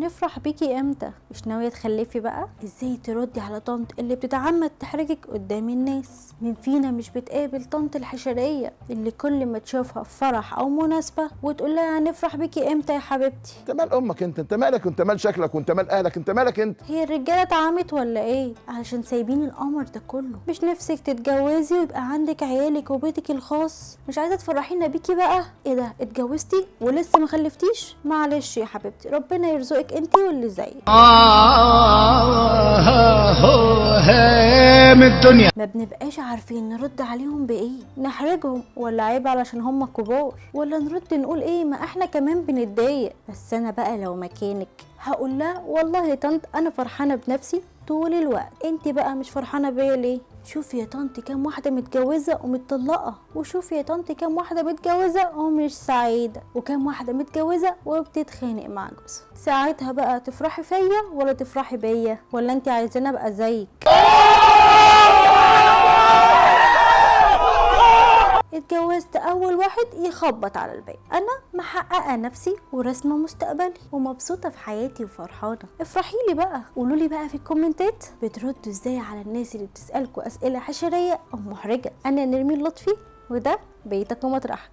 هنفرح بيكي امتى؟ مش ناوية تخلفي بقى؟ ازاي تردي على طنط اللي بتتعمد تحرجك قدام الناس؟ مين فينا مش بتقابل طنط الحشرية اللي كل ما تشوفها في فرح او مناسبة وتقول لها هنفرح بيكي امتى يا حبيبتي؟ انت مال امك انت مالك وانت مال شكلك وانت مال اهلك، انت مالك انت؟ هي الرجالة اتعمت ولا ايه؟ علشان سايبين القمر ده كله؟ مش نفسك تتجوزي ويبقى عندك عيالك وبيتك الخاص؟ مش عايزة تفرحينا بيكي بقى؟ ايه ده، اتجوزتي ولسه ما خلفتيش؟ معلش يا حبيبتي، ربنا يرزقك انتي واللي زيك. من الدنيا ما بنبقاش عارفين نرد عليهم بايه، نحرجهم ولا عيب علشان هم كبار، ولا نرد نقول ايه ما احنا كمان بنتضايق. بس انا بقى لو مكانك هقول لها والله يا طنط انا فرحانه بنفسي طول الوقت، انت بقى مش فرحانه بيا ليه؟ شوفي يا طنط كام واحده متجوزه ومتطلقه، وشوفي يا طنط كام واحده متجوزه ومش سعيده، وكام واحده متجوزه وبتتخانق مع جوزها. ساعتها بقى تفرحي فيا ولا تفرحي بيا؟ ولا انت عايزاني ابقى زيك؟ اتجوزت اول واحد يخبط على الباب، انا محققه نفسي ورسمه مستقبلي ومبسوطه في حياتي وفرحانه. افرحي لي بقى، قولوا لي بقى في الكومنتات بتردوا ازاي على الناس اللي بتسالكوا اسئله حشريه او محرجه. انا نرمين لطفي وده بيتك ومطرحك.